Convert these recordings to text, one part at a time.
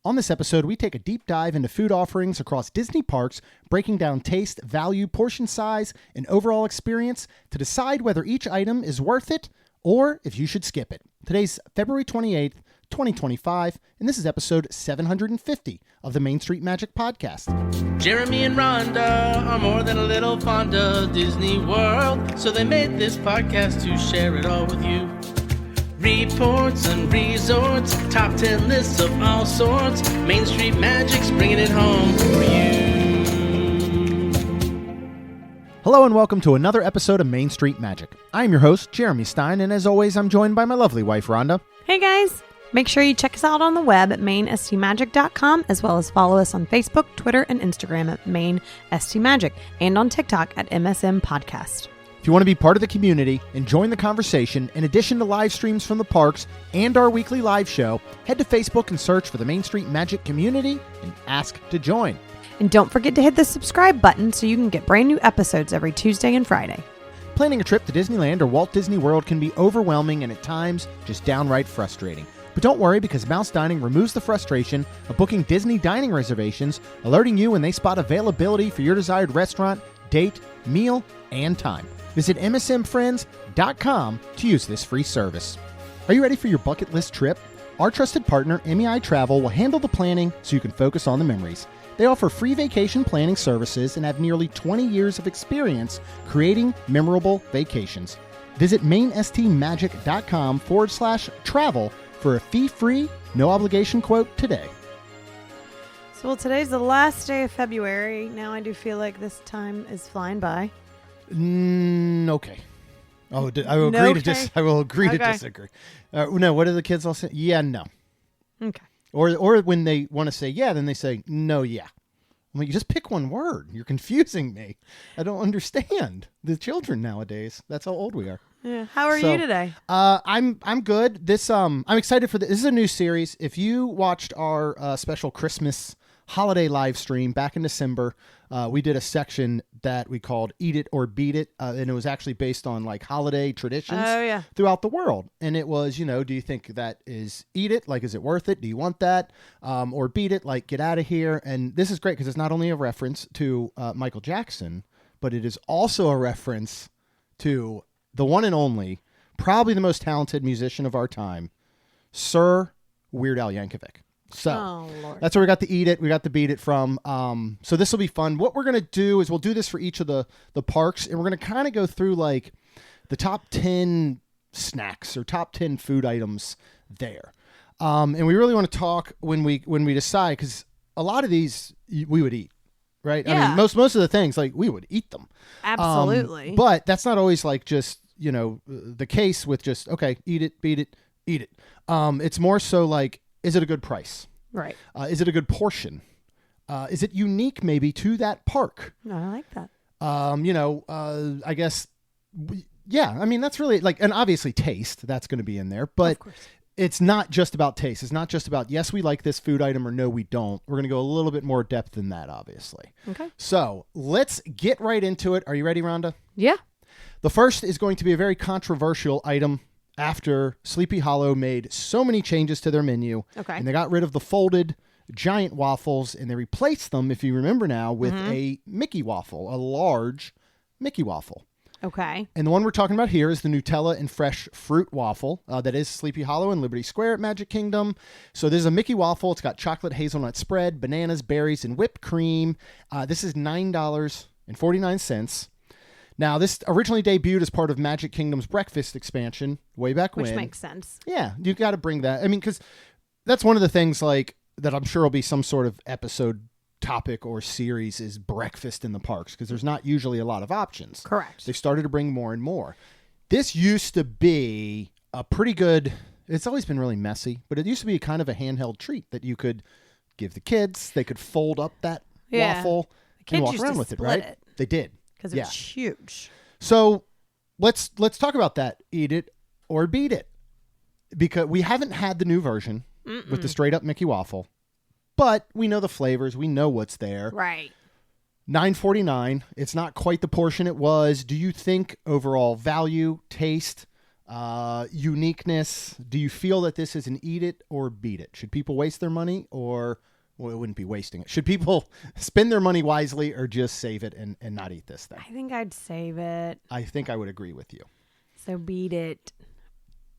On this episode, we take a deep dive into food offerings across Disney parks, breaking down taste, value, portion size, and overall experience to decide whether each item is worth it or if you should skip it. Today's February 28th, 2025, and this is episode 750 of the Main Street Magic Podcast. Jeremy and Rhonda are more than a little fond of Disney World, so they made this podcast to share it all with you. Reports and resorts, top 10 lists of all sorts. Main Street Magic's bringing it home for you. Hello and welcome to another episode of Main Street Magic. I'm your host, Jeremy Stein, and as always, I'm joined by my lovely wife, Rhonda. Hey guys! Make sure you check us out on the web at mainstmagic.com, as well as follow us on Facebook, Twitter, and Instagram at mainstmagic, and on TikTok at MSM Podcast. If you want to be part of the community and join the conversation, in addition to live streams from the parks and our weekly live show, head to Facebook and search for the Main Street Magic community and ask to join. And don't forget to hit the subscribe button so you can get brand new episodes every Tuesday and Friday. Planning a trip to Disneyland or Walt Disney World can be overwhelming and at times just downright frustrating. But don't worry, because Mouse Dining removes the frustration of booking Disney dining reservations, alerting you when they spot availability for your desired restaurant, date, meal, and time. Visit msmfriends.com to use this free service. Are you ready for your bucket list trip? Our trusted partner, MEI Travel, will handle the planning so you can focus on the memories. They offer free vacation planning services and have nearly 20 years of experience creating memorable vacations. Visit mainstmagic.com/travel for a fee-free, no-obligation quote today. So, today's the last day of February. Now I do feel like this time is flying by. Okay. Oh, I will agree to disagree. No, what do the kids all say? Yeah, no. Okay. Or when they want to say yeah, then they say no, yeah. I'm like, you just pick one word. You're confusing me. I don't understand the children nowadays. That's how old we are. Yeah. How are you today? I'm good. I'm excited for this. This is a new series. If you watched our special Christmas holiday live stream back in December, we did a section that we called Eat It or Beat It, and it was actually based on like holiday traditions throughout the world. And it was, do you think that is eat it? Like, is it worth it? Do you want that? Or beat it? Like, get out of here. And this is great because it's not only a reference to Michael Jackson, but it is also a reference to the one and only, probably the most talented musician of our time, Sir Weird Al Yankovic. So that's where we got the eat it, we got the beat it from. So this will be fun. What we're going to do is we'll do this for each of the parks, and we're going to kind of go through like the top 10 snacks or top 10 food items there. And we really want to talk when we decide, because a lot of these we would eat, right? Yeah. I mean, most of the things, like, we would eat them. Absolutely. But that's not always like just, the case with just, okay, eat it, beat it, eat it. It's more so like, is it a good price? Right. Is it a good portion? Is it unique maybe to that park? No, I like that. I guess, I mean, that's really like, and obviously taste, that's going to be in there, but it's not just about taste. It's not just about, yes, we like this food item, or no, we don't. We're going to go a little bit more depth than that, obviously. Okay. So let's get right into it. Are you ready, Rhonda? Yeah. The first is going to be a very controversial item after Sleepy Hollow made so many changes to their menu. Okay. And they got rid of the folded giant waffles, and they replaced them, if you remember now, with a Mickey waffle, a large Mickey waffle. Okay. And the one we're talking about here is the Nutella and Fresh Fruit Waffle. That is Sleepy Hollow in Liberty Square at Magic Kingdom. So this is a Mickey waffle. It's got chocolate hazelnut spread, bananas, berries, and whipped cream. This is $9.49. Now, this originally debuted as part of Magic Kingdom's breakfast expansion way back when. Which makes sense. Yeah, you got to bring that. I mean, because that's one of the things like that I'm sure will be some sort of episode topic or series is breakfast in the parks, because there's not usually a lot of options. Correct. They've started to bring more and more. This used to be a pretty good, it's always been really messy, but it used to be kind of a handheld treat that you could give the kids. They could fold up that waffle and walk around with it, right? They did. Because it was huge. So let's talk about that. Eat it or beat it. Because we haven't had the new version with the straight up Mickey waffle, but we know the flavors. We know what's there. Right. $9.49. It's not quite the portion it was. Do you think overall value, taste, Uniqueness. Do you feel that this is an eat it or beat it? Should people waste their money or, well, it wouldn't be wasting it. Should people spend their money wisely or just save it and not eat this thing? I think I'd save it. I think I would agree with you. So beat it.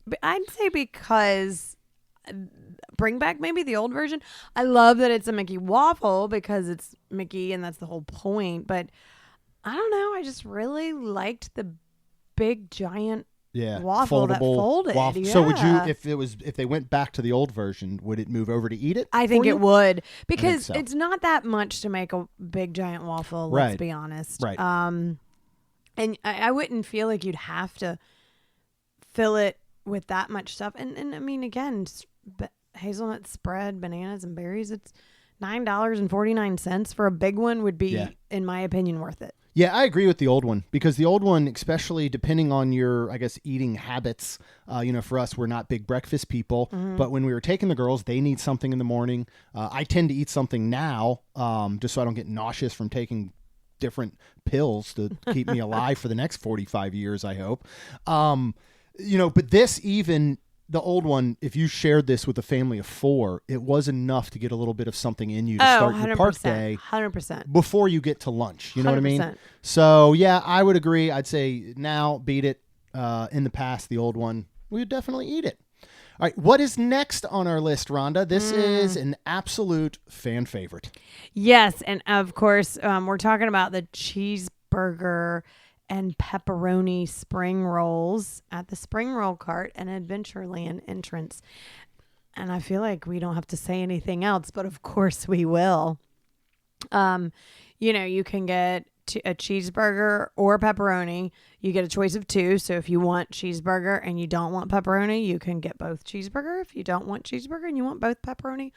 But I'd say because bring back maybe the old version. I love that it's a Mickey waffle because it's Mickey and that's the whole point. But I don't know. I just really liked the big giant waffle that folded. Waffle. Yeah. So would you, if they went back to the old version, would it move over to eat it? I think it would because so. It's not that much to make a big giant waffle. Let's be honest. Right. And I wouldn't feel like you'd have to fill it with that much stuff. And I mean, again, hazelnut spread, bananas and berries. It's $9.49 for a big one would be, in my opinion, worth it. Yeah, I agree with the old one because the old one, especially depending on your, I guess, eating habits, for us, we're not big breakfast people, but when we were taking the girls, they need something in the morning. I tend to eat something now just so I don't get nauseous from taking different pills to keep me alive for the next 45 years, I hope. But this even... The old one, if you shared this with a family of 4, it was enough to get a little bit of something in you to start your park day 100%. before you get to lunch. You know 100%. what I mean? So, yeah, I would agree. I'd say now beat it. In the past, the old one, we would definitely eat it. All right, what is next on our list, Rhonda? This is an absolute fan favorite. Yes, and of course, we're talking about the cheeseburger and pepperoni spring rolls at the spring roll cart and Adventureland entrance. And I feel like we don't have to say anything else, but of course we will. You can get a cheeseburger or pepperoni. You get a choice of 2. So if you want cheeseburger and you don't want pepperoni, you can get both cheeseburger. If you don't want cheeseburger and you want both pepperoni,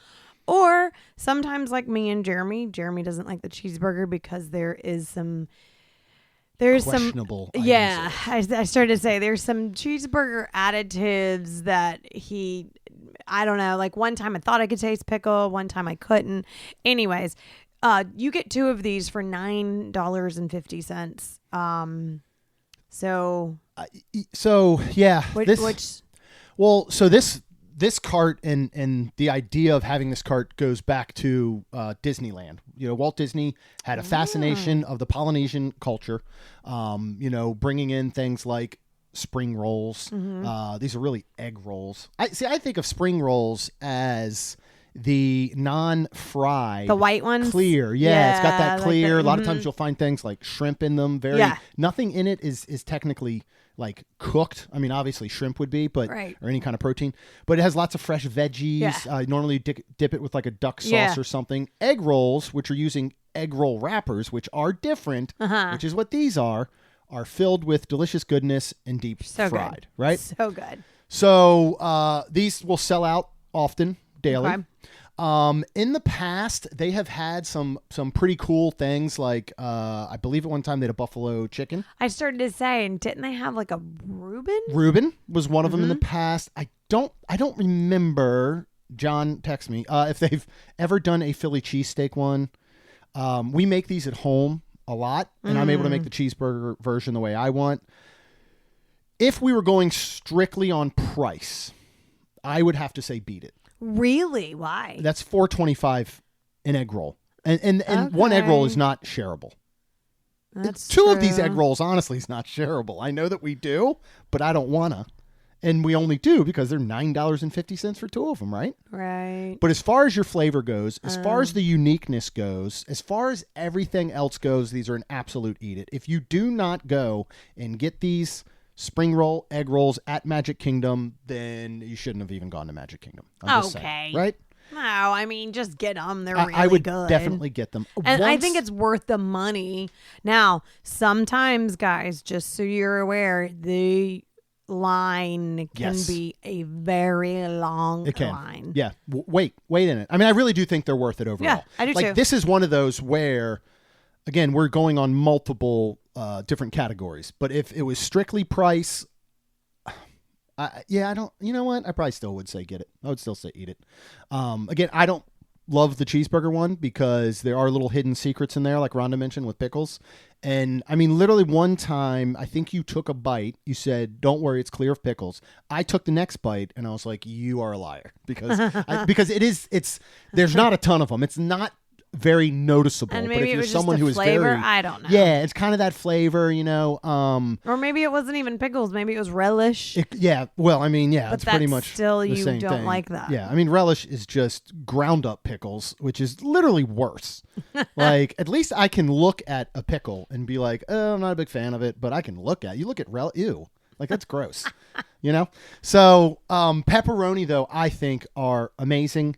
or sometimes like me and Jeremy doesn't like the cheeseburger because there's some questionable items. I started to say there's some cheeseburger additives that I don't know, like one time I thought I could taste pickle, one time I couldn't. Anyways, you get 2 of these for $9.50. This cart and the idea of having this cart goes back to Disneyland. Walt Disney had a fascination of the Polynesian culture, bringing in things like spring rolls. These are really egg rolls. I think of spring rolls as the non-fried, the white ones, clear. Yeah, it's got that clear. A lot of times you'll find things like shrimp in them. Nothing in it is technically like cooked. I mean, obviously shrimp would be, but or any kind of protein. But it has lots of fresh veggies. Normally dip it with like a duck sauce or something. Egg rolls, which are using egg roll wrappers, which are different, which is what these are filled with delicious goodness and deep fried. Good. Right? So good. So these will sell out often, daily. Okay. In the past, they have had some pretty cool things like I believe at one time they had a buffalo chicken. I started to say, and didn't they have like a Reuben? Reuben was one of them in the past. I don't remember. John text me if they've ever done a Philly cheesesteak one. We make these at home a lot, and I'm able to make the cheeseburger version the way I want. If we were going strictly on price, I would have to say beat it. Really? Why? That's $4.25 an egg roll, and one egg roll is not shareable. That's two true. of these egg rolls, honestly, is not shareable. I know that we do, but I don't wanna, and we only do because they're $9.50 for 2 of them, right? Right. But as far as your flavor goes, as far as the uniqueness goes, as far as everything else goes, these are an absolute eat it. If you do not go and get these spring roll egg rolls at Magic Kingdom, then you shouldn't have even gone to Magic Kingdom. I'm just saying, right? No, I mean, just get them. They're really I would good. definitely get them. And I think it's worth the money. Now, sometimes, guys, just so you're aware, the line can be a very long line. Yeah. Wait in it. I mean, I really do think they're worth it overall. Yeah, I do too. This is one of those where, again, we're going on multiple different categories. But if it was strictly price, I don't. You know what? I probably still would say get it. I would still say eat it. Again, I don't love the cheeseburger one because there are little hidden secrets in there, like Rhonda mentioned with pickles. And I mean, literally one time, I think you took a bite. You said, "Don't worry, it's clear of pickles." I took the next bite, and I was like, "You are a liar," because because it's there's not a ton of them. It's not very noticeable. And but maybe if it you're was someone just who a is flavor. very, I don't know. yeah, it's kind of that flavor, Or maybe it wasn't even pickles. Maybe it was relish. Well, I mean, yeah, But it's pretty that's much still the you same don't thing. like that. Yeah, I mean, relish is just ground up pickles, which is literally worse. Like, at least I can look at a pickle and be like, "Oh, I'm not a big fan of it," but I can look at ew, like that's gross, So, pepperoni though, I think are amazing.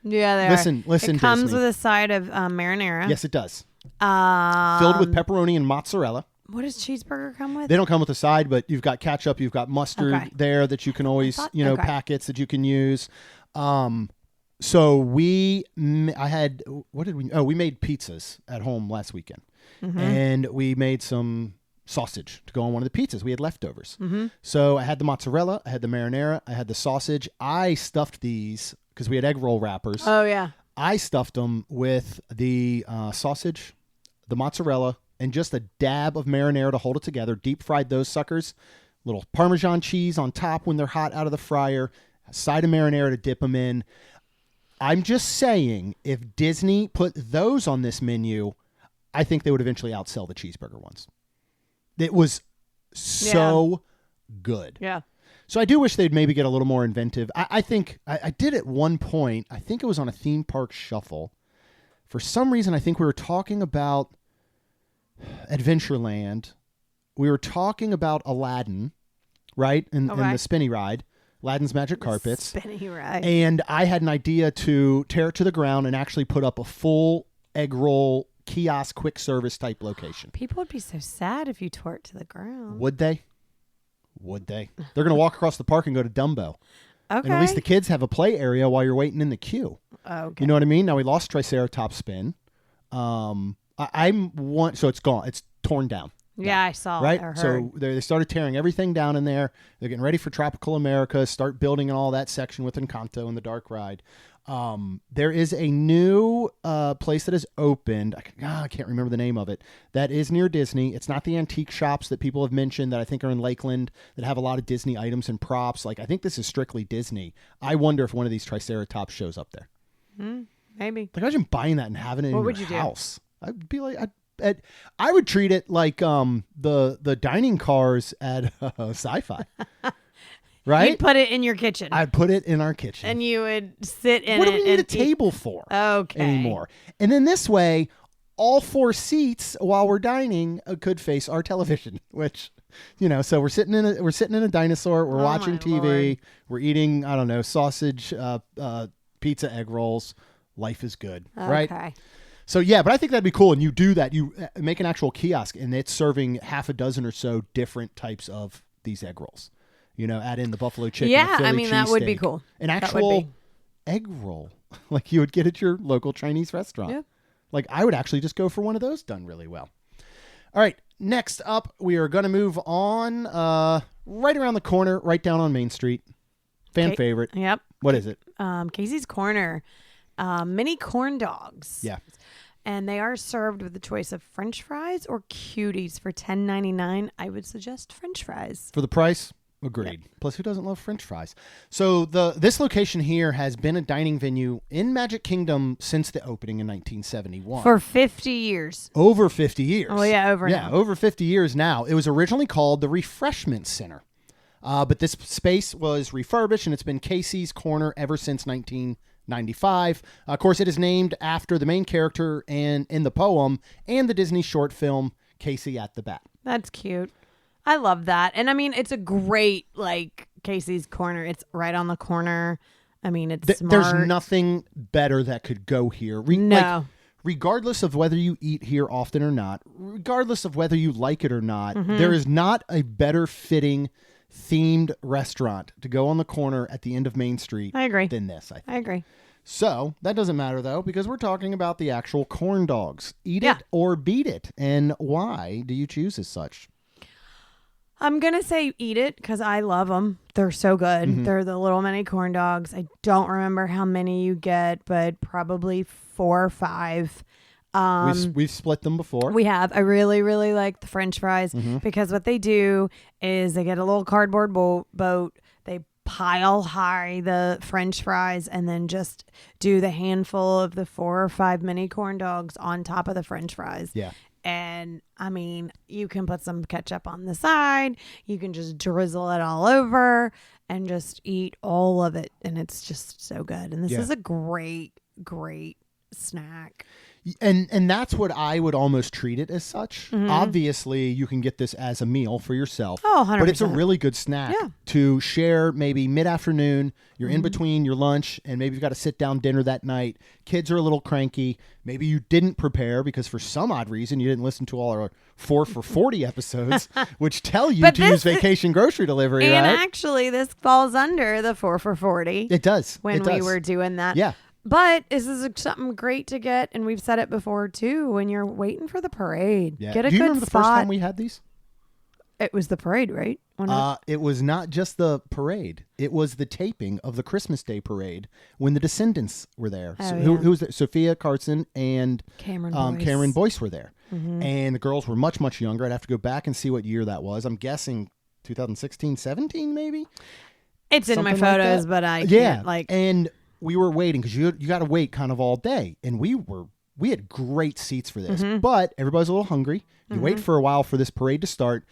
Yeah, they Listen, are. It comes Disney. with a side of marinara. Yes, it does. Filled with pepperoni and mozzarella. What does cheeseburger come with? They don't come with a side, but you've got ketchup, you've got mustard there that you can always, packets that you can use. So we made pizzas at home last weekend, and we made some sausage to go on one of the pizzas. We had leftovers. So I had the mozzarella, I had the marinara, I had the sausage. I stuffed these because we had egg roll wrappers. Oh, yeah. I stuffed them with the sausage, the mozzarella, and just a dab of marinara to hold it together. Deep fried those suckers. Little Parmesan cheese on top when they're hot out of the fryer. A side of marinara to dip them in. I'm just saying, if Disney put those on this menu, I think they would eventually outsell the cheeseburger ones. It was so good. Yeah. So I do wish they'd maybe get a little more inventive. I think I did at one point, I think it was on a theme park shuffle. For some reason, I think we were talking about Adventureland. We were talking about Aladdin, right? And the spinny ride, Aladdin's Magic Carpets. Spinny ride. And I had an idea to tear it to the ground and actually put up a full egg roll kiosk quick service type location. People would be so sad if you tore it to the ground. Would they? They're going to walk across the park and go to Dumbo. Okay. And at least the kids have a play area while you're waiting in the queue. Okay. You know what I mean? Now we lost Triceratops Spin. So it's gone. It's torn down. Yeah, I saw. Right? Or heard. So they started tearing everything down in there. They're getting ready for Tropical America, start building all that section with Encanto and the Dark Ride. There is a new place that has opened. I can't remember the name of it. That is near Disney. It's not the antique shops that people have mentioned that I think are in Lakeland that have a lot of Disney items and props. Like, I think this is strictly Disney. I wonder if one of these Triceratops shows up there. Maybe. Like, imagine buying that and having it in your house. Do? I'd be like, I would treat it like the dining cars at Sci-Fi. Right? You'd put it in your kitchen. I'd put it in our kitchen. And you would sit in it. What do we need a eat. table for anymore? And then this way, all four seats while we're dining could face our television, which, so we're sitting in a dinosaur, we're watching TV, Lord. we're eating, I don't know, sausage, pizza, egg rolls. Life is good, right? Okay. So, yeah, but I think that'd be cool. And you do that. You make an actual kiosk, and it's serving half a dozen or so different types of these egg rolls. Add in the buffalo chicken. Yeah, the Philly that would be cheesesteak, cool. An actual egg roll, like you would get at your local Chinese restaurant. Yeah. Like, I would actually just go for one of those done really well. All right, next up, we are going to move on right around the corner, right down on Main Street. Fan favorite. Yep. What is it? Casey's Corner. Mini corn dogs. Yeah. And they are served with the choice of French fries or cuties for $10.99. I would suggest French fries. For the price? Agreed. Yep. Plus, who doesn't love French fries? So this location here has been a dining venue in Magic Kingdom since the opening in 1971. For 50 years. Over 50 years. Oh, yeah, over 50 years now. It was originally called the Refreshment Center. But this space was refurbished, and it's been Casey's Corner ever since 1995. Of course, it is named after the main character in the poem and the Disney short film, Casey at the Bat. That's cute. I love that. And I mean, it's a great, Casey's Corner. It's right on the corner. I mean, it's smart. There's nothing better that could go here. No. Regardless of whether you eat here often or not, regardless of whether you like it or not, there is not a better fitting themed restaurant to go on the corner at the end of Main Street than this, I think. I agree. So that doesn't matter, though, because we're talking about the actual corn dogs. Eat it or beat it. And why do you choose as such? I'm going to say eat it because I love them. They're so good. Mm-hmm. They're the little mini corn dogs. I don't remember how many you get, but probably 4 or 5. We've split them before. We have. I really, really like the French fries because what they do is they get a little cardboard boat. They pile high the French fries and then just do the handful of the 4 or 5 mini corn dogs on top of the French fries. Yeah. And I mean, you can put some ketchup on the side. You can just drizzle it all over and just eat all of it. And it's just so good. And this is a great, great snack. And that's what I would almost treat it as such. Obviously, you can get this as a meal for yourself. Oh, 100%. But it's a really good snack to share maybe mid-afternoon. You're in between your lunch, and maybe you've got a sit-down dinner that night. Kids are a little cranky. Maybe you didn't prepare because for some odd reason you didn't listen to all our 4 for 40 episodes, which tell you to use vacation grocery delivery, and right? Actually, this falls under the 4 for 40. It does. When we were doing that. Yeah. But this is something great to get, and we've said it before too. When you're waiting for the parade, Yeah. get a Do you good remember the spot. first time we had these? It was the parade, right? It was not just the parade. It was the taping of the Christmas Day parade when the Descendants were there. Oh, Who was there? Sophia Carson and Cameron Boyce were there. And the girls were much, much younger. I'd have to go back and see what year that was. I'm guessing 2016, 17 maybe? It's in my Something like photos, that. but I can't And we were waiting because you got to wait kind of all day. And we had great seats for this. But everybody's a little hungry. You wait for a while for this parade to start.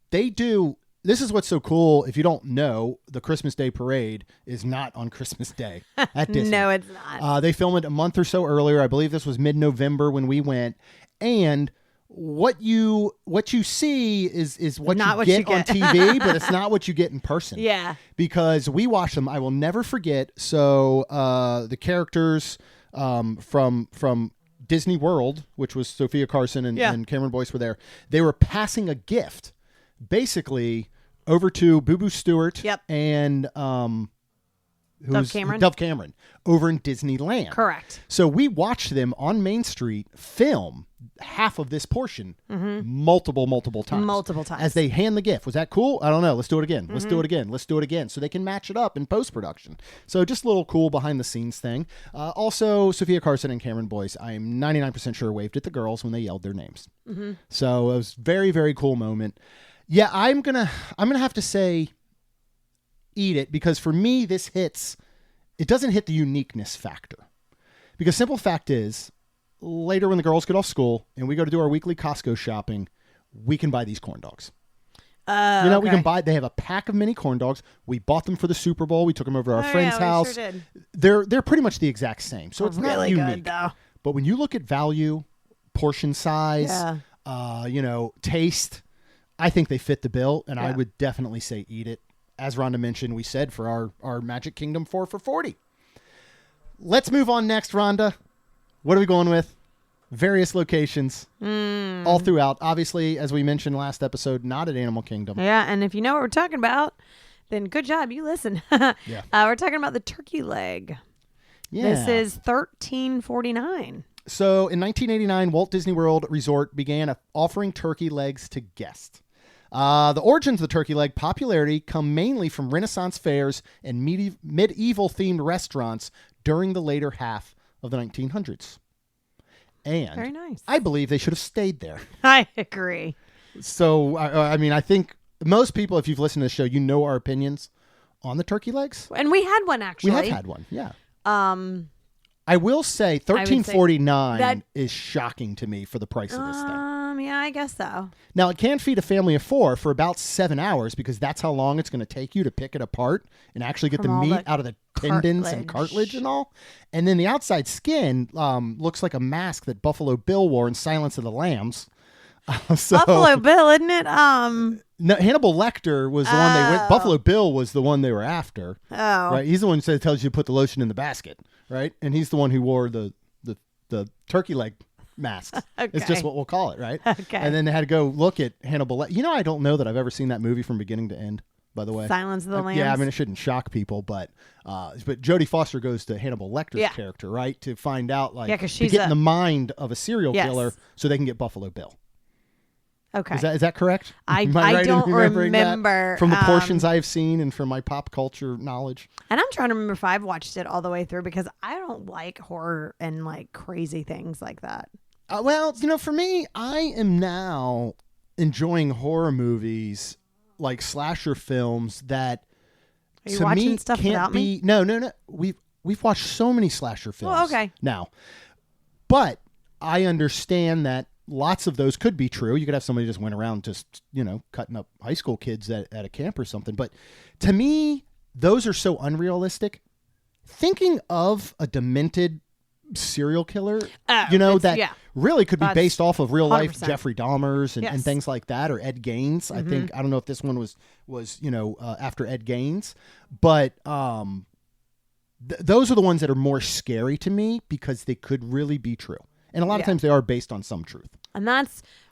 This is what's so cool. If you don't know, the Christmas Day parade is not on Christmas Day at Disney. No, it's not. They filmed it a month or so earlier. I believe this was mid-November when we went. And what you see is what Not you what get you get. on TV, but it's not what you get in person. Yeah. Because we watched them. I will never forget. So the characters from Disney World, which was Sophia Carson and Cameron Boyce were there, they were passing a gift basically over to Boo Boo Stewart and Dove Cameron over in Disneyland. Correct. So we watched them on Main Street film half of this portion multiple times as they hand the gift. Was that cool? I don't know. Let's do it again. Let's do it again. Let's do it again. So they can match it up in post-production. So just a little cool behind the scenes thing. Also, Sophia Carson and Cameron Boyce, I'm 99% sure waved at the girls when they yelled their names. So it was very, very cool moment. Yeah, I'm gonna have to say eat it because for me it doesn't hit the uniqueness factor. Because simple fact is, later when the girls get off school and we go to do our weekly Costco shopping, we can buy these corn dogs. We can buy. They have a pack of mini corn dogs. We bought them for the Super Bowl. We took them over to our friend's house. Sure did. They're pretty much the exact same. So it's really not unique. good, though. But when you look at value, portion size, taste, I think they fit the bill, and I would definitely say eat it. As Rhonda mentioned, we said for our Magic Kingdom 4 for 40. Let's move on next, Rhonda. What are we going with? Various locations all throughout. Obviously, as we mentioned last episode, not at Animal Kingdom. Yeah, and if you know what we're talking about, then good job. You listen. We're talking about the turkey leg. Yeah. This is $13.49. So in 1989, Walt Disney World Resort began offering turkey legs to guests. The origins of the turkey leg popularity come mainly from Renaissance fairs and medieval-themed restaurants during the later half of the 1900s. And very nice. I believe they should have stayed there. I agree. So, I think most people, if you've listened to the show, you know our opinions on the turkey legs. And we had one, actually. We have had one, yeah. I will say $13.49 is shocking to me for the price of this thing. Yeah, I guess so. Now, it can feed a family of 4 for about 7 hours because that's how long it's going to take you to pick it apart and actually get the meat out of the tendons and cartilage and all. And then the outside skin looks like a mask that Buffalo Bill wore in Silence of the Lambs. Buffalo Bill, isn't it? No, Hannibal Lecter was the one they went. Buffalo Bill was the one they were after. Oh. Right? He's the one who tells you to put the lotion in the basket, right? And he's the one who wore the turkey leg masks. Okay. It's just what we'll call it, right? Okay. And then they had to go look at Hannibal Lecter. I don't know that I've ever seen that movie from beginning to end, by the way. Silence of the Lambs. Yeah, I mean, it shouldn't shock people, but Jodie Foster goes to Hannibal Lecter's character, right? To find out, to get in the mind of a serial killer so they can get Buffalo Bill. Okay. Is that correct? I Am right in don't remembering that remember. from the portions I've seen and from my pop culture knowledge. And I'm trying to remember if I've watched it all the way through because I don't like horror and like crazy things like that. Well, for me, I am now enjoying horror movies like slasher films that Are you to watching me stuff can't without be. me? No. We've watched so many slasher films. Well, okay. Now, but I understand that lots of those could be true. You could have somebody just went around just, cutting up high school kids at a camp or something. But to me, those are so unrealistic. Thinking of a demented serial killer, that really could be based off of real life 100%. Jeffrey Dahmers and Yes. things like that, or Ed Gaines. I don't know if this one was after Ed Gaines, but those are the ones that are more scary to me because they could really be true. And a lot of times they are based on some truth. And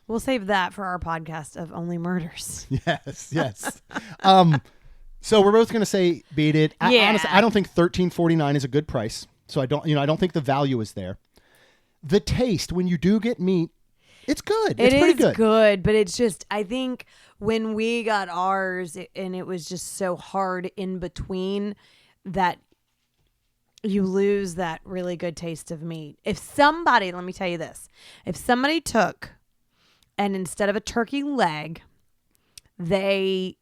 we'll save that for our podcast of Only Murders. Yes. So we're both going to say beat it. Honestly, I don't think $13.49 is a good price. So I don't think the value is there. The taste, when you do get meat, it's good. It's pretty good. But it's just, I think when we got ours and it was just so hard in between that you lose that really good taste of meat. Let me tell you this. If somebody took and instead of a turkey leg, they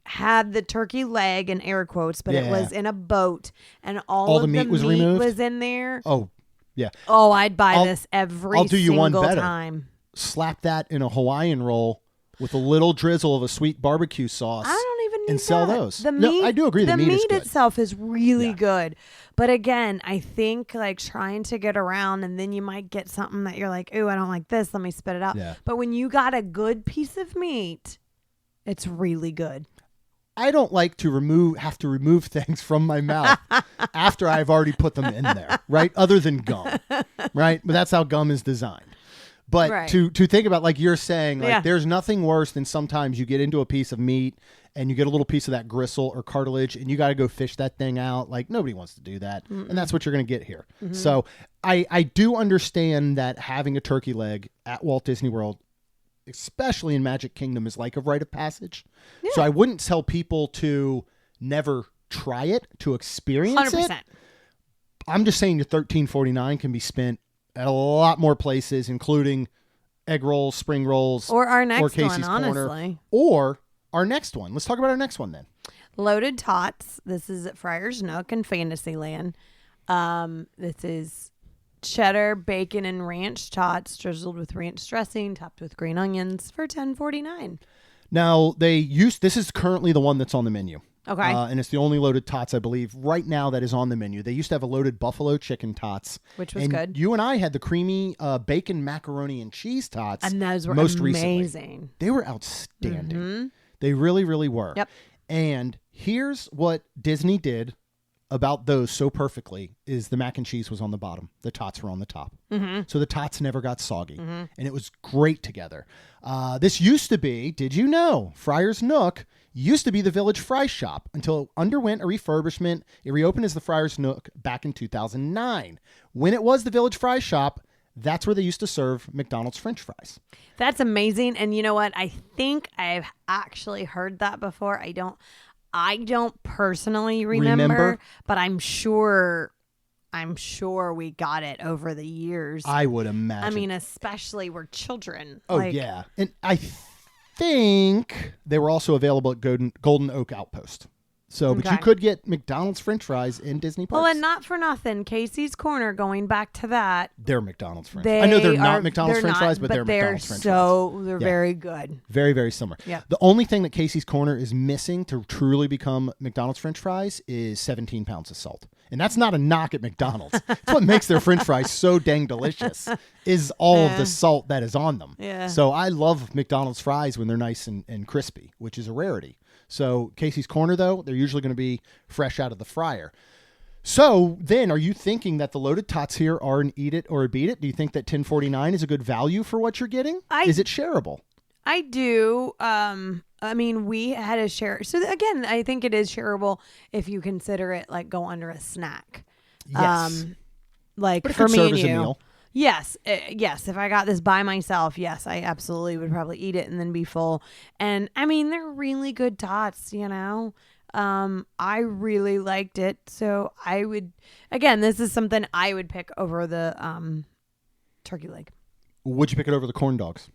had the turkey leg in air quotes, but it was in a boat and all of the meat was in there. Oh, yeah. Oh, I'd buy this every I'll do you one single better. time. Slap that in a Hawaiian roll with a little drizzle of a sweet barbecue sauce. I don't even need and sell that. those. The No, meat, I do agree. The meat is good. itself is really good. But again, I think like trying to get around and then you might get something that you're like, ooh, I don't like this. Let me spit it out. Yeah. But when you got a good piece of meat, it's really good. I don't like to have to remove things from my mouth after I've already put them in there, right? Other than gum, right? But that's how gum is designed. But to think about, like you're saying, like there's nothing worse than sometimes you get into a piece of meat and you get a little piece of that gristle or cartilage and you got to go fish that thing out. Like nobody wants to do that. And that's what you're going to get here. Mm-hmm. So I do understand that having a turkey leg at Walt Disney World, especially in Magic Kingdom, is like a rite of passage. Yeah. So I wouldn't tell people to never try it, to experience 100%. it. I'm just saying your $13.49 can be spent at a lot more places, including egg rolls, spring rolls, or our next Casey's one, Corner, honestly. or our next one. Let's talk about our next one then. Loaded Tots. This is at Friar's Nook in Fantasyland. This is cheddar, bacon, and ranch tots drizzled with ranch dressing, topped with green onions for $10.49. Now, this is currently the one that's on the menu. Okay. And it's the only loaded tots, I believe, right now that is on the menu. They used to have a loaded buffalo chicken tots. Which was good. You and I had the creamy bacon, macaroni, and cheese tots. And those were most amazing. Recently. They were outstanding. Mm-hmm. They really, really were. Yep. And here's what Disney did about those so perfectly is the mac and cheese was on the bottom. The tots were on the top. Mm-hmm. So the tots never got soggy. Mm-hmm. And it was great together. This used to be, did you know, Friar's Nook used to be the Village Fry Shop until it underwent a refurbishment. It reopened as the Friar's Nook back in 2009. When it was the Village Fry Shop, that's where they used to serve McDonald's French fries. That's amazing. And you know what? I think I've actually heard that before. I don't personally remember, but I'm sure we got it over the years. I would imagine. I mean, especially we're children. Oh, yeah. And I think they were also available at Golden Oak Outpost. So, but you could get McDonald's French fries in Disney parks. Well, and not for nothing, Casey's Corner, going back to that. They're McDonald's French fries. I know they're not McDonald's French fries, but they're McDonald's French fries. They're very good. Very, very similar. Yeah. The only thing that Casey's Corner is missing to truly become McDonald's French fries is 17 pounds of salt. And that's not a knock at McDonald's. It's what makes their French fries so dang delicious is all of the salt that is on them. Yeah. So I love McDonald's fries when they're nice and crispy, which is a rarity. So Casey's Corner, though, they're usually going to be fresh out of the fryer. So then, are you thinking that the loaded tots here are an eat it or a beat it? Do you think that $10.49 is a good value for what you're getting? Is it shareable? I do. I mean, we had a share. So again, I think it is shareable if you consider it like go under a snack. Yes. Like but it for could me serve and as a you. meal. Yes. Yes. If I got this by myself, yes, I absolutely would probably eat it and then be full. And I mean, they're really good tots, you know? I really liked it. So I would, again, this is something I would pick over the turkey leg. Would you pick it over the corn dogs?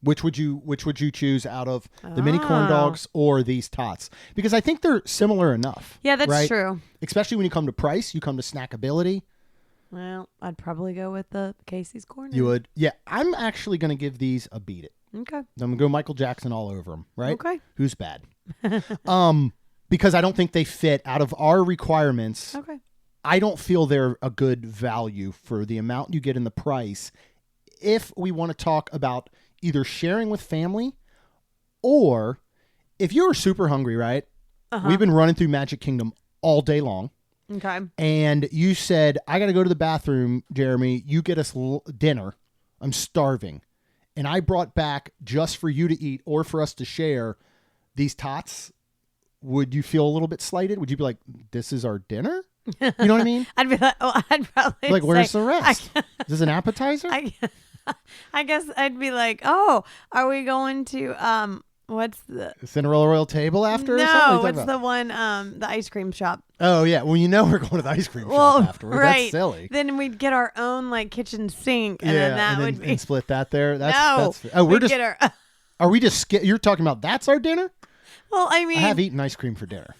Which would you choose out of the mini corn dogs or these tots? Because I think they're similar enough. Yeah, that's right? true. Especially when you come to price, you come to snackability. Well, I'd probably go with the Casey's corn. You would? Yeah, I'm actually going to give these a beat it. Okay. I'm going to go Michael Jackson all over them, right? Okay. Who's bad? Because I don't think they fit out of our requirements. Okay. I don't feel they're a good value for the amount you get in the price. If we want to talk about either sharing with family or if you're super hungry, right? We've been running through Magic Kingdom all day long. Okay. And you said, I got to go to the bathroom, Jeremy. You get us dinner. I'm starving. And I brought back just for you to eat or for us to share these tots. Would you feel a little bit slighted? Would you be like, this is our dinner? You know what I mean? I'd be like, I'd probably Like, say, where's the rest? Is this an appetizer? I guess I'd be like, oh, are we going to, what's the Cinderella Royal Table after? or something? No, What are you what's talking the about? one, the ice cream shop? Oh, yeah. Well, you know we're going to the ice cream shop afterwards. Right. That's silly. Then we'd get our own like kitchen sink, and then that would be and split that there. no. We're just. Get our, Are we just? You're talking about that's our dinner? well, I mean, I have eaten ice cream for dinner.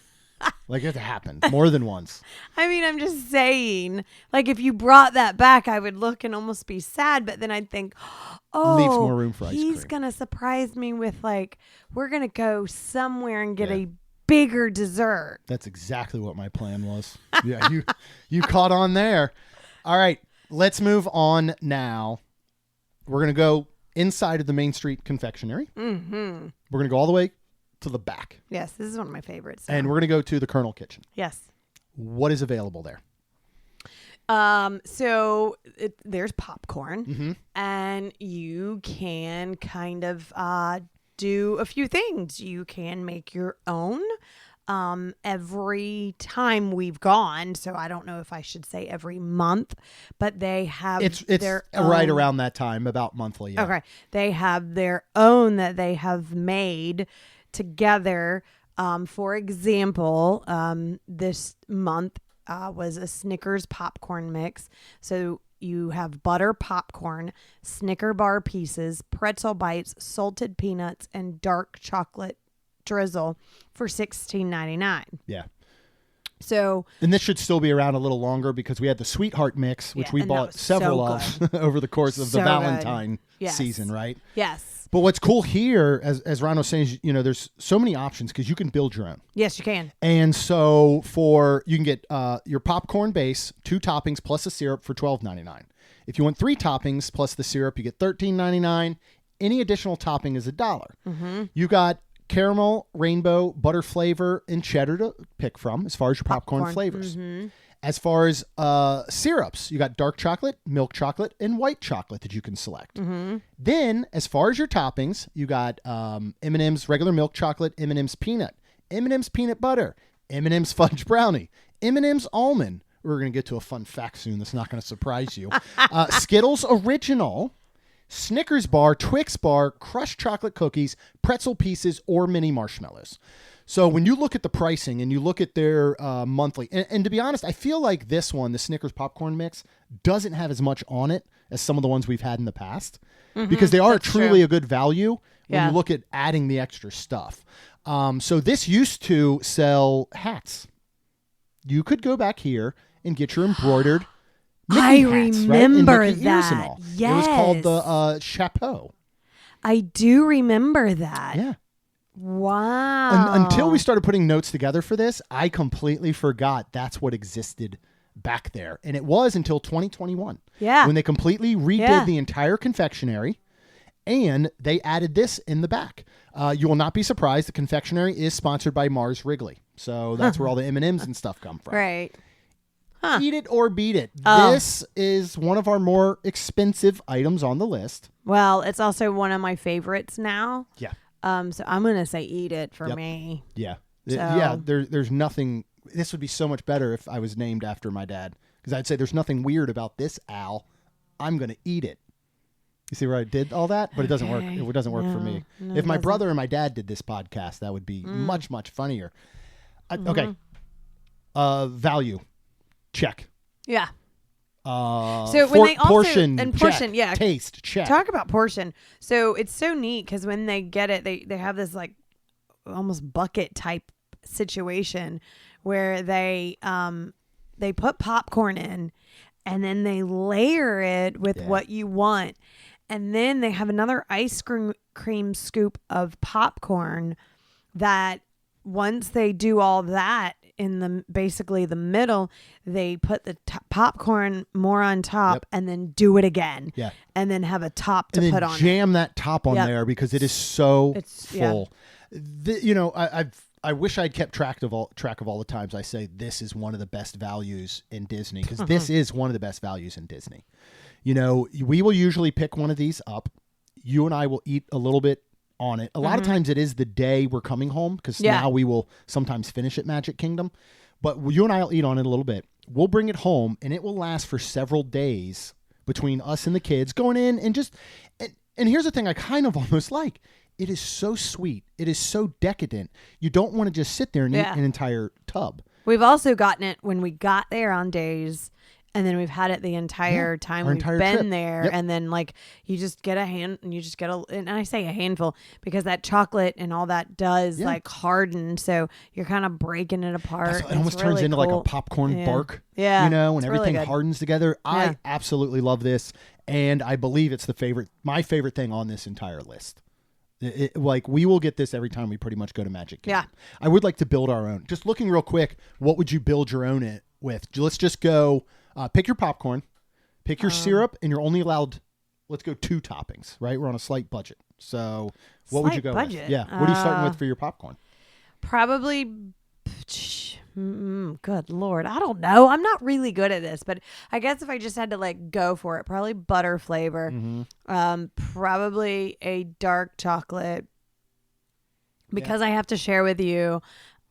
Like it's happened more than once. I'm just saying, like if you brought that back, I would look and almost be sad, but then I'd think, oh, Leaves more room for ice he's cream. gonna surprise me with like we're gonna go somewhere and get a bigger dessert. That's exactly what my plan was. Yeah, you caught on there. All right, let's move on now. We're gonna go inside of the Main Street Confectionery. Mm-hmm. We're gonna go all the way to the back. Yes, this is one of my favorites. And we're going to go to the Colonel Kitchen. Yes. What is available there? So there's popcorn, and you can kind of do a few things. You can make your own. Every time we've gone, so I don't know if I should say every month, but they have It's their right own. around that time, about monthly. Yeah. Okay, they have their own that they have made together. For example, this month was a Snickers popcorn mix. So you have butter popcorn, Snicker bar pieces, pretzel bites, salted peanuts, and dark chocolate drizzle for $16.99. Yeah. So, and this should still be around a little longer because we had the Sweetheart mix, which we and that bought was several so of over the course of So the good. Valentine Yes. season, right? yes. But what's cool here, as Ron was saying, is, there's so many options because you can build your own. Yes, you can. And so you can get your popcorn base, 2 toppings plus a syrup for $12.99. If you want 3 toppings plus the syrup, you get $13.99. Any additional topping is $1. Mm-hmm. You got caramel, rainbow, butter flavor, and cheddar to pick from as far as your popcorn flavors. Mm-hmm. As far as syrups, you got dark chocolate, milk chocolate, and white chocolate that you can select. Mm-hmm. Then, as far as your toppings, you got M&M's regular milk chocolate, M&M's peanut, M&M's peanut butter, M&M's fudge brownie, M&M's almond. We're going to get to a fun fact soon that's not going to surprise you. Skittles original, Snickers bar, Twix bar, crushed chocolate cookies, pretzel pieces, or mini marshmallows. So when you look at the pricing and you look at their monthly, and to be honest, I feel like this one, the Snickers popcorn mix, doesn't have as much on it as some of the ones we've had in the past because they are truly a good value when you look at adding the extra stuff. So this used to sell hats. You could go back here and get your embroidered Mickey I hats, remember right? And Mickey ears and that. all. Yes. It was called the chapeau. I do remember that. Yeah. Wow. Until we started putting notes together for this, I completely forgot that's what existed back there. And it was until 2021. Yeah. When they completely redid the entire confectionery and they added this in the back. You will not be surprised. The confectionery is sponsored by Mars Wrigley. So that's where all the M&Ms and stuff come from. Right. Huh. Eat it or beat it. Oh. This is one of our more expensive items on the list. Well, it's also one of my favorites now. Yeah. So I'm going to say eat it for Yep. me. Yeah. So- Yeah. There's nothing. This would be so much better if I was named after my dad. Because I'd say there's nothing weird about this, Al. I'm going to eat it. You see where I did all that? But it doesn't work. It doesn't work for me. No, if my brother and my dad did this podcast, that would be much, much funnier. Okay. Value. Check. Yeah. So when they also portion, and portion, check. yeah, Taste, check. Talk about portion. So it's so neat because when they get it, they have this like almost bucket type situation where they put popcorn in, and then they layer it with what you want, and then they have another ice cream scoop of popcorn. That once they do all that in basically the middle, they put the popcorn more on top and then do it again. Yeah. And then have a top to and put then on jam that top on there because it is so full. I wish I'd kept track of all the times I say this is one of the best values in Disney, because this is one of the best values in Disney. You know, we will usually pick one of these up. You and I will eat a little bit on it. A lot of times it is the day we're coming home, because now we will sometimes finish at Magic Kingdom, but you and I will eat on it a little bit. We'll bring it home and it will last for several days between us and the kids going in and just, and here's the thing I kind of almost like. It is so sweet. It is so decadent. You don't want to just sit there and eat an entire tub. We've also gotten it when we got there on days, and then we've had it the entire time we've been there. And then like you just get and I say a handful because that chocolate and all that does like harden. So you're kind of breaking it apart. It almost turns into like a popcorn bark. Yeah. You know, and everything really hardens together. Yeah. I absolutely love this. And I believe it's my favorite thing on this entire list. Like we will get this every time we pretty much go to Magic Kingdom. Yeah. I would like to build our own. Just looking real quick, what would you build your own with? Let's just go pick your popcorn, pick your syrup, and you're only allowed, let's go 2 toppings, right? We're on a slight budget. So what would you go with? Yeah. What are you starting with for your popcorn? Probably, good Lord. I don't know. I'm not really good at this, but I guess if I just had to like go for it, probably butter flavor, probably a dark chocolate, because I have to share with you,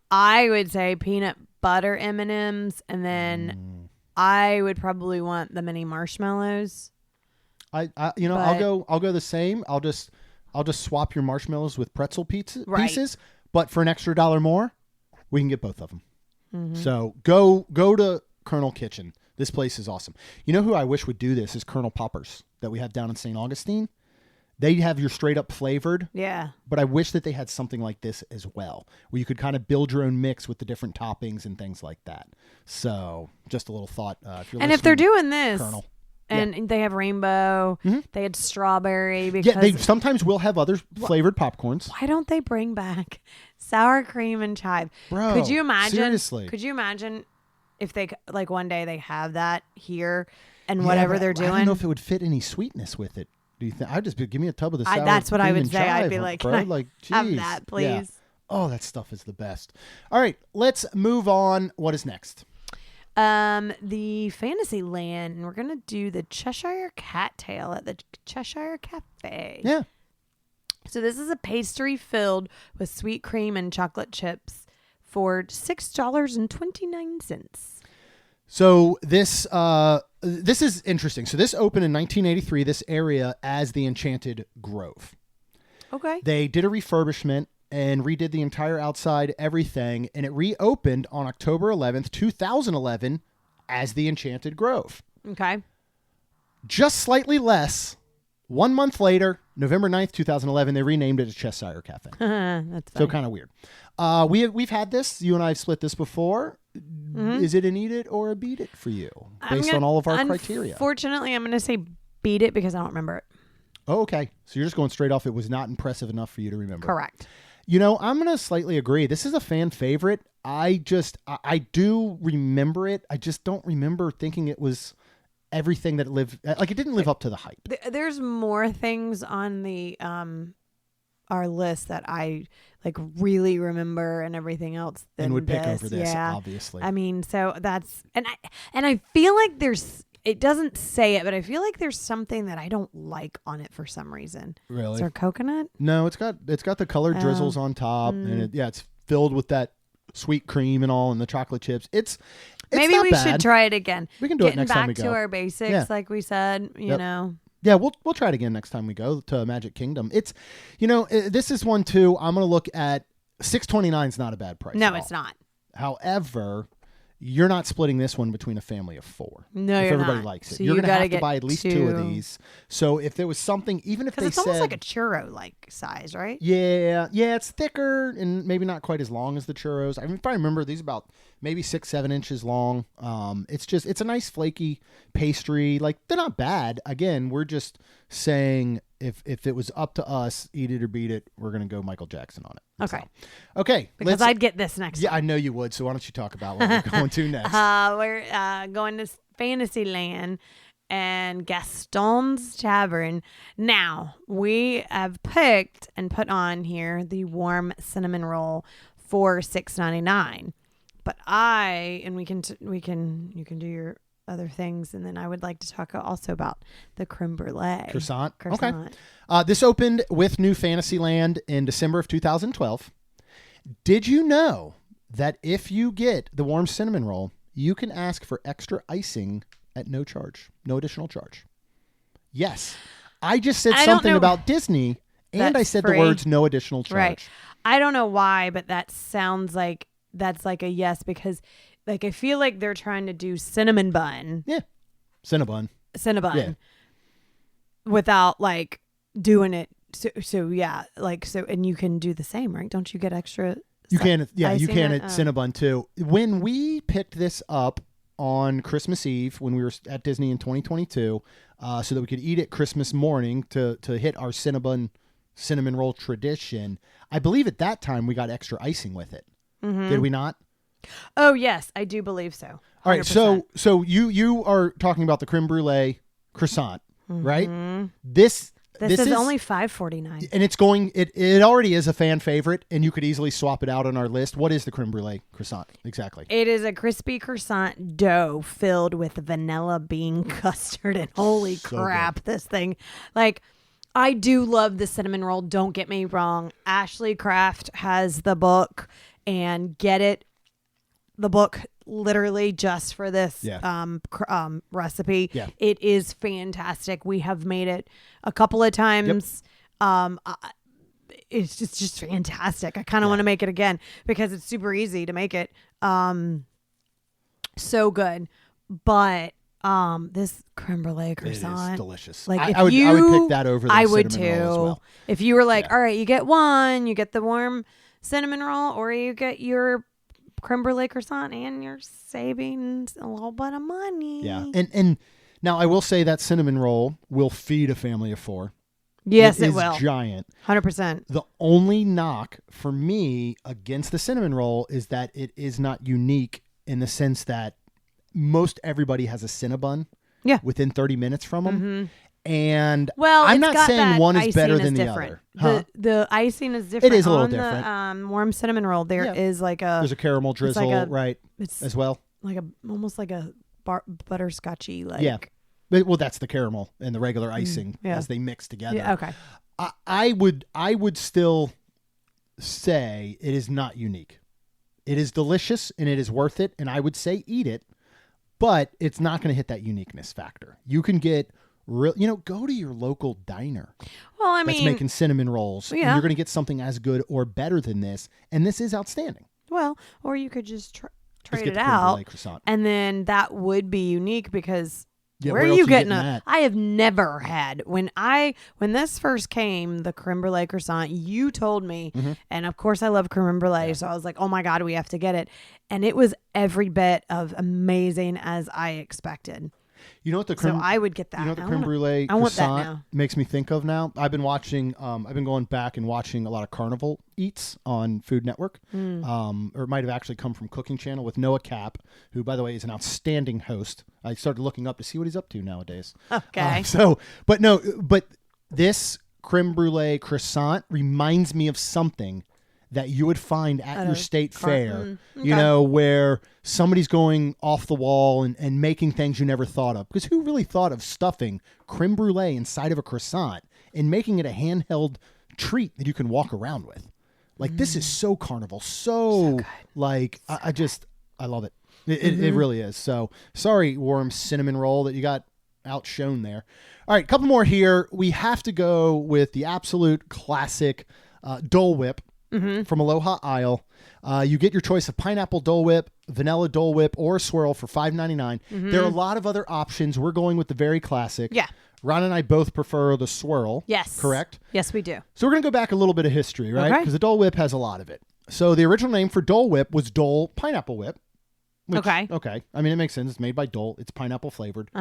I would say peanut butter M&Ms, and then I would probably want the mini marshmallows. I'll go the same. I'll just swap your marshmallows with pretzel pieces, but for an extra $1 more, we can get both of them. So go to Colonel Kitchen. This place is awesome. You know who I wish would do this is Colonel Poppers that we have down in St. Augustine. They have your straight up flavored. Yeah. But I wish that they had something like this as well, where you could kind of build your own mix with the different toppings and things like that. So just a little thought. If they're doing this, Colonel. And they have rainbow, they had strawberry. Because they sometimes will have other flavored popcorns. Why don't they bring back sour cream and chive? Bro, could you imagine? Seriously. Could you imagine if they like one day they have that here and whatever they're doing? I don't know if it would fit any sweetness with it. Do you think? I'd just give me a tub of the sour that's what cream I would and say. chive, I'd be like, bro. Like, have that, please. Yeah. Oh, that stuff is the best. All right, let's move on. What is next? The Fantasyland, and we're gonna do the Cheshire Cat Tail at the Cheshire Cafe. Yeah. So this is a pastry filled with sweet cream and chocolate chips for $6.29. So this is interesting. So this opened in 1983. This area as the Enchanted Grove. Okay. They did a refurbishment and redid the entire outside, everything, and it reopened on October 11th, 2011 as the Enchanted Grove. Okay. Just slightly less, 1 month later, November 9th, 2011, they renamed it as Cheshire Cafe. That's funny. So kind of weird. We've had this. You and I have split this before. Is it an eat it or a beat it for you based on all of our criteria? Unfortunately, I'm going to say beat it because I don't remember it. Oh, okay. So you're just going straight off. It was not impressive enough for you to remember. Correct. You know, I'm going to slightly agree. This is a fan favorite. I do remember it. I just don't remember thinking it was everything that it didn't live up to the hype. There's more things on the our list that I like really remember and everything else than and would pick this. over this, yeah. obviously. I mean, so that's and I feel like it doesn't say it, but I feel like there's something that I don't like on it for some reason. Really? Is there coconut? No, it's got the colored drizzles on top, and it's filled with that sweet cream and all, and the chocolate chips. Maybe not we bad. should try it again. We can do it next time we Getting go. back to our basics, Yeah. like we said, you know. Yeah, we'll try it again next time we go to Magic Kingdom. It's, this is one too. I'm going to look at $6.29 is not a bad price. No, at all. it's not. However, you're not splitting this one between a family of 4. No, if you're everybody not. likes it, So you're you going to have gotta to get buy at least 2 of these. So if there was something, even if they Because said, it's almost like a churro like size, right? yeah, it's thicker and maybe not quite as long as the churros. I mean, if I remember, these are about maybe 6-7 inches long. It's a nice flaky pastry. Like, they're not bad. Again, we're just saying if it was up to us, eat it or beat it, we're gonna go Michael Jackson on it. Okay. So, okay. Because I'd get this next Yeah, time. I know you would. So why don't you talk about what we're going to next? We're going to Fantasyland and Gaston's Tavern. Now, we have picked and put on here the warm cinnamon roll for $6.99. But you can do your other things, and then I would like to talk also about the creme brulee. Croissant. Okay. This opened with New Fantasyland in December of 2012. Did you know that if you get the warm cinnamon roll, you can ask for extra icing at no charge, no additional charge? Yes. I just said something about Disney, and I said free. the words no additional charge. Right. I don't know why, but that sounds like that's like a yes, because like I feel like they're trying to do cinnamon bun. Yeah. Cinnabon. Cinnabon. Without like doing it. So yeah, like so, and you can do the same, right? Don't you get extra? You can, yeah, you icing can it? at Cinnabon too. When we picked this up on Christmas Eve, when we were at Disney in 2022, so that we could eat it Christmas morning to hit our cinnamon roll tradition, I believe at that time we got extra icing with it. Mm-hmm. Did we not? Oh yes, I do believe so. 100%. All right, so you are talking about the creme brulee croissant, right? This is only $5.49, and it's going. It already is a fan favorite, and you could easily swap it out on our list. What is the creme brulee croissant exactly? It is a crispy croissant dough filled with vanilla bean custard, and holy crap, this thing! Like, I do love the cinnamon roll. Don't get me wrong. Ashley Kraft has the book, and get it. The book literally just for this recipe. Yeah. It is fantastic. We have made it a couple of times. Yep. It's just fantastic. I kind of want to make it again because it's super easy to make it. So good. But this creme brulee croissant, it is delicious. Like I would pick that over the I would cinnamon too. roll as well. If you were like, all right, you get one, you get the warm cinnamon roll, or you get your creme brulee croissant, and you're saving a little bit of money. Yeah, and now I will say that cinnamon roll will feed a family of 4. Yes, it will. It's giant. 100%. The only knock for me against the cinnamon roll is that it is not unique in the sense that most everybody has a Cinnabon within 30 minutes from them. Mm-hmm. And I'm not saying one is better than the other. Huh? The icing is different. It is a little on different. The warm cinnamon roll, there is like there's a caramel drizzle, right? It's as well. Like almost like a butterscotchy, like. Yeah. Well, that's the caramel and the regular icing as they mix together. Yeah, okay. I would still say it is not unique. It is delicious and it is worth it, and I would say eat it, but it's not going to hit that uniqueness factor. You can get go to your local diner. Well, I mean, that's making cinnamon rolls. And you're going to get something as good or better than this, and this is outstanding. Well, or you could just trade it out, and then that would be unique because. Yeah, where are you getting that? I have never had when this first came, the creme brulee croissant. You told me, and of course I love creme brulee, so I was like, oh my god, we have to get it, and it was every bit of amazing as I expected. You know what the creme? So I would get that. You know what the creme brulee croissant makes me think of now? I've been watching. I've been going back and watching a lot of Carnival Eats on Food Network, or it might have actually come from Cooking Channel with Noah Kapp, who, by the way, is an outstanding host. I started looking up to see what he's up to nowadays. Okay. But this creme brulee croissant reminds me of something that you would find at your state fair, where somebody's going off the wall and making things you never thought of. Because who really thought of stuffing creme brulee inside of a croissant and making it a handheld treat that you can walk around with? Like, this is so Carnival, so good. Like, I love it. It really is. So sorry, warm cinnamon roll, that you got outshone there. All right, a couple more here. We have to go with the absolute classic Dole Whip from Aloha Isle. You get your choice of pineapple Dole Whip, vanilla Dole Whip, or a swirl for $5.99. There are a lot of other options. We're going with the very classic. Yeah. Ron and I both prefer the swirl. Yes. Correct? Yes, we do. So we're going to go back a little bit of history, right? Okay. Because the Dole Whip has a lot of it. So the original name for Dole Whip was Dole Pineapple Whip. Okay. I mean, it makes sense. It's made by Dole. It's pineapple flavored.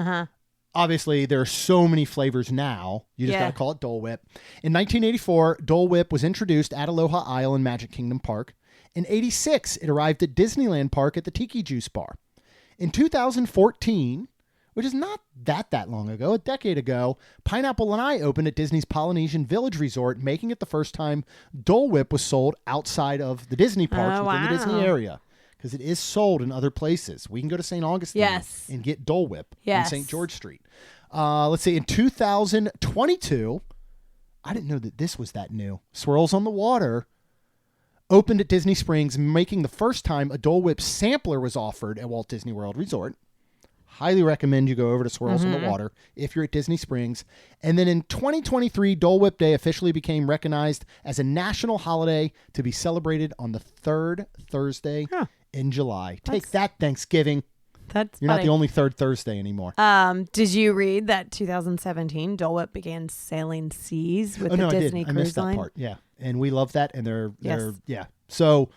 Obviously, there are so many flavors now. You just got to call it Dole Whip. In 1984, Dole Whip was introduced at Aloha Isle in Magic Kingdom Park. In 86, it arrived at Disneyland Park at the Tiki Juice Bar. In 2014, which is not that long ago, a decade ago, Pineapple and I opened at Disney's Polynesian Village Resort, making it the first time Dole Whip was sold outside of the Disney parks within the Disney area. Because it is sold in other places. We can go to St. Augustine and get Dole Whip on St. George Street. Let's see, in 2022, I didn't know that this was that new. Swirls on the Water opened at Disney Springs, making the first time a Dole Whip sampler was offered at Walt Disney World Resort. Highly recommend you go over to Swirls on the Water if you're at Disney Springs. And then in 2023, Dole Whip Day officially became recognized as a national holiday to be celebrated on the third Thursday in July. Take that, Thanksgiving. You're not the only third Thursday anymore. Did you read that 2017 Dole Whip began sailing seas with the Disney Cruise Line? I missed that part. Yeah, and we love that, and they're yeah. So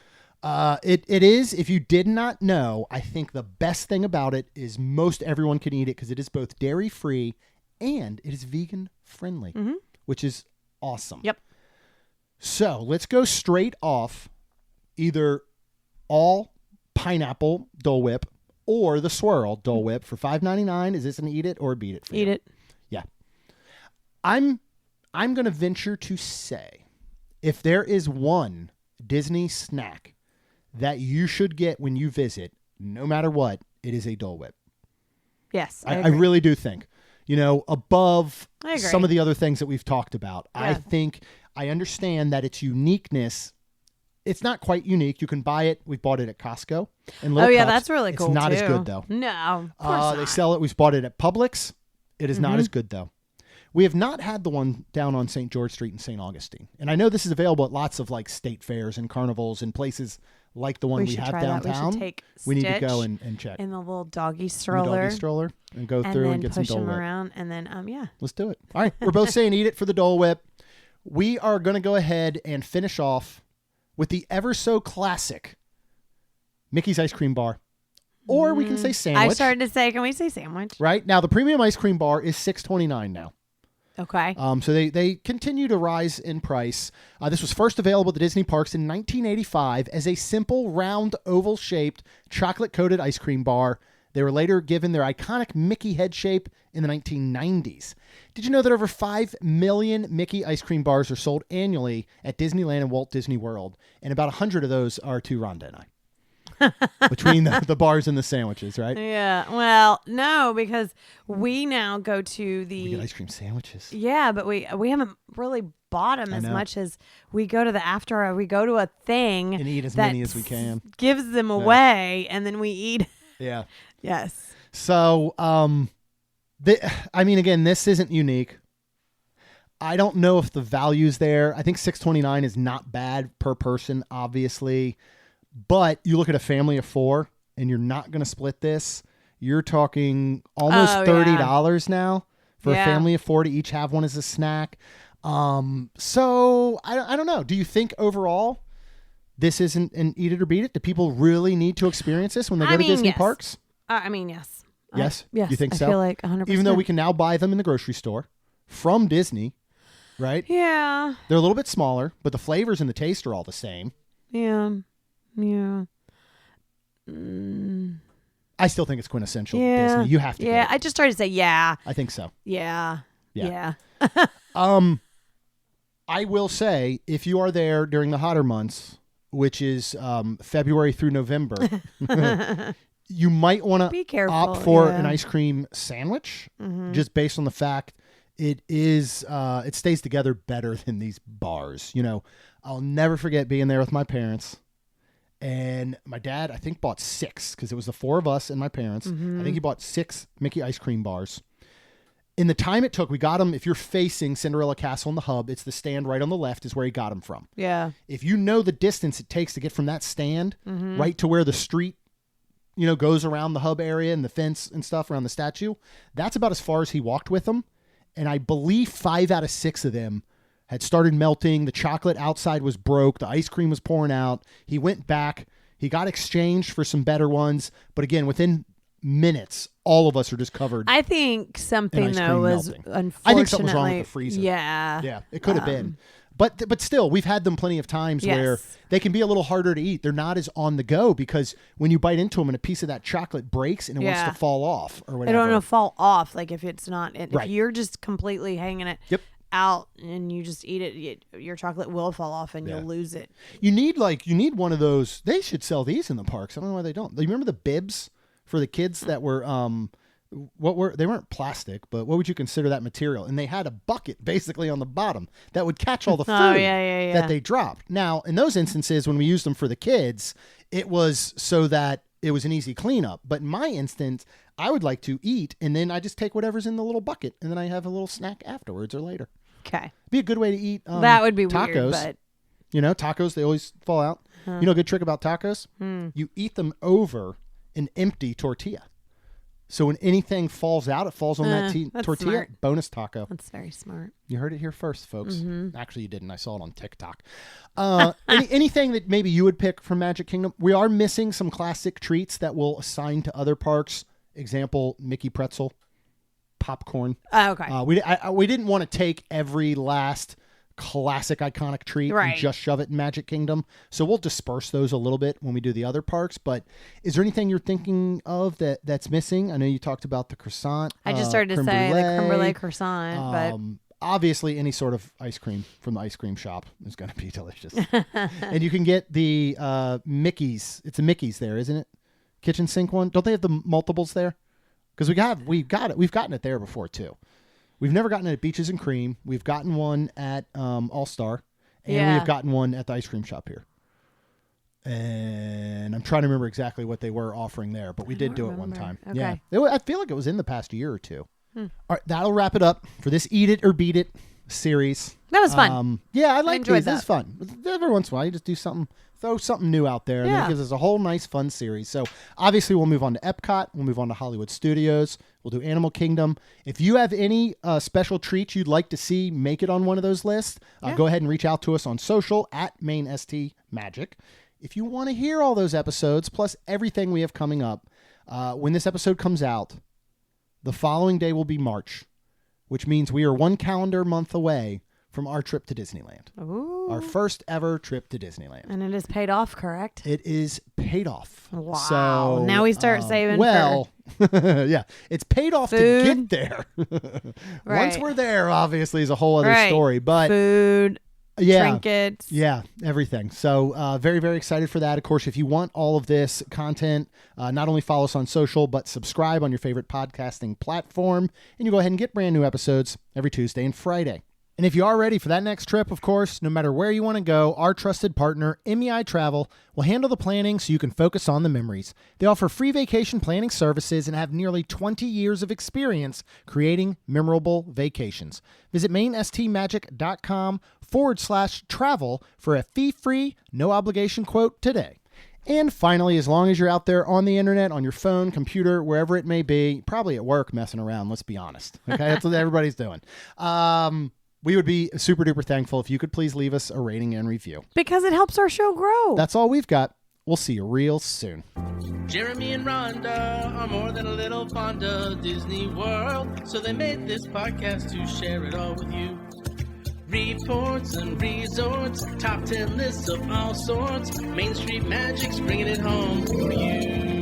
it is. If you did not know, I think the best thing about it is most everyone can eat it because it is both dairy free and it is vegan friendly, which is awesome. Yep. So let's go straight off either all pineapple Dole Whip or the swirl Dole Whip for $5.99. Is this an eat it or beat it for you? Eat it. Yeah. I'm going to venture to say if there is one Disney snack that you should get when you visit, no matter what, it is a Dole Whip. Yes, I really do think, above I agree. some of the other things that we've talked about. Yeah. I think I understand that its uniqueness. It's not quite unique. You can buy it. We bought it at Costco. In little cups. That's really cool. It's not too. as good though. No, of course they not. sell it. We've bought it at Publix. It is not as good though. We have not had the one down on St. George Street in St. Augustine, and I know this is available at lots of like state fairs and carnivals and places like the one we have downtown. We should take We need to Stitch go and check in the little doggy in the stroller, doggy stroller and go through and get some push Dole him Whip. around, and then Let's do it. All right, we're both saying eat it for the Dole Whip. We are going to go ahead and finish off with the ever so classic Mickey's Ice Cream Bar. Or we can say sandwich. I started to say, can we say sandwich? Right? Now, the premium ice cream bar is $6.29 now. Okay. So they continue to rise in price. This was first available at the Disney parks in 1985 as a simple, round, oval-shaped, chocolate-coated ice cream bar. They were later given their iconic Mickey head shape in the 1990s. Did you know that over 5 million Mickey ice cream bars are sold annually at Disneyland and Walt Disney World? And about 100 of those are to Rhonda and I. Between the bars and the sandwiches, right? Yeah. Well, no, because we now go to the We get ice cream sandwiches. Yeah, but we haven't really bought them as much as we go to the after. We go to a thing And eat as that many as we can. Gives them away, and then we eat. Yeah. Yes. So, again, this isn't unique. I don't know if the value's there. I think $6.29 is not bad per person, obviously. But you look at a family of 4, and you're not going to split this. You're talking almost $30 now for a family of 4 to each have one as a snack. So I don't know. Do you think overall this isn't an eat it or beat it? Do people really need to experience this when they go to Disney parks? Yes. Yes? Yes. You think so? I feel like 100%. Even though we can now buy them in the grocery store from Disney, right? Yeah. They're a little bit smaller, but the flavors and the taste are all the same. Yeah. Yeah. I still think it's quintessential Disney. You have to. Yeah. Get it. I just tried to say yeah. I think so. Yeah. Yeah. I will say, if you are there during the hotter months, which is February through November, you might want to opt for an ice cream sandwich, just based on the fact it stays together better than these bars. I'll never forget being there with my parents, And my dad, I think, bought 6 because it was the 4 of us and my parents. I think he bought 6 Mickey ice cream bars. In the time it took, we got them. If you're facing Cinderella Castle in the hub, it's the stand right on the left is where he got them from. Yeah. If you know the distance it takes to get from that stand right to where the street, goes around the hub area and the fence and stuff around the statue, that's about as far as he walked with them. And I believe 5 out of 6 of them had started melting. The chocolate outside was broke. The ice cream was pouring out. He went back. He got exchanged for some better ones. But again, within minutes, all of us are just covered. I think something though was unfortunately. I think something was wrong with the freezer. Yeah. Yeah, it could have been. But still, we've had them plenty of times where they can be a little harder to eat. They're not as on the go because when you bite into them and a piece of that chocolate breaks and it wants to fall off or whatever. It don't fall off. Like if it's not, if Right. you're just completely hanging it out and you just eat it, your chocolate will fall off and you'll lose it. You need one of those. They should sell these in the parks. I don't know why they don't. You remember the bibs for the kids that were they weren't plastic, but what would you consider that material? And they had a bucket basically on the bottom that would catch all the food that they dropped. Now, in those instances, when we used them for the kids, it was so that it was an easy cleanup. But in my instance, I would like to eat, and then I just take whatever's in the little bucket, and then I have a little snack afterwards or later. Okay. Be a good way to eat that would be tacos. Weird, but... Tacos, they always fall out. You know a good trick about tacos? You eat them over an empty tortilla. So when anything falls out, it falls on that tortilla. Smart. Bonus taco. That's very smart. You heard it here first, folks. Actually, you didn't. I saw it on TikTok. Anything that maybe you would pick from Magic Kingdom? We are missing some classic treats that we'll assign to other parks. Example, Mickey pretzel, popcorn. Okay. We didn't want to take every last classic iconic treat and just shove it in Magic Kingdom. So we'll disperse those a little bit when we do the other parks. But is there anything you're thinking of that's missing? I know you talked about the croissant. I just started to say the creme brulee croissant, but obviously any sort of ice cream from the ice cream shop is going to be delicious. And you can get the Mickey's. It's a Mickey's there, isn't it? Kitchen sink one. Don't they have the multiples there? Because we've got it. We've gotten it there before too. We've never gotten it at Beaches and Cream. We've gotten one at All Star, and we've gotten one at the ice cream shop here. And I'm trying to remember exactly what they were offering there, but we did do it one time. Okay. Yeah, I feel like it was in the past year or two. All right, that'll wrap it up for this Eat It or Beat It series. That was fun. I like enjoyed these. that. It's fun. Every once in a while, you just do something. Throw something new out there, and then it gives us a whole nice, fun series. So, obviously, we'll move on to Epcot. We'll move on to Hollywood Studios. We'll do Animal Kingdom. If you have any special treats you'd like to see make it on one of those lists, go ahead and reach out to us on social at MainSTMagic. If you want to hear all those episodes, plus everything we have coming up, when this episode comes out, the following day will be March, which means we are 1 calendar month away from our trip to Disneyland. Ooh. Our first ever trip to Disneyland. And it is paid off, correct? It is paid off. Wow. So, now we start saving yeah, it's paid off food. to get there. Once we're there, obviously, is a whole other story. But food, trinkets. Yeah, everything. So very, very excited for that. Of course, if you want all of this content, not only follow us on social, but subscribe on your favorite podcasting platform. And you go ahead and get brand new episodes every Tuesday and Friday. And if you are ready for that next trip, of course, no matter where you want to go, our trusted partner, MEI Travel, will handle the planning so you can focus on the memories. They offer free vacation planning services and have nearly 20 years of experience creating memorable vacations. Visit mainstmagic.com/travel for a fee-free, no-obligation quote today. And finally, as long as you're out there on the internet, on your phone, computer, wherever it may be, probably at work messing around, let's be honest. Okay, that's what everybody's doing. We would be super duper thankful if you could please leave us a rating and review. Because it helps our show grow. That's all we've got. We'll see you real soon. Jeremy and Rhonda are more than a little fond of Disney World, so they made this podcast to share it all with you. Reports and resorts, top 10 lists of all sorts, Main Street Magic's bringing it home for you.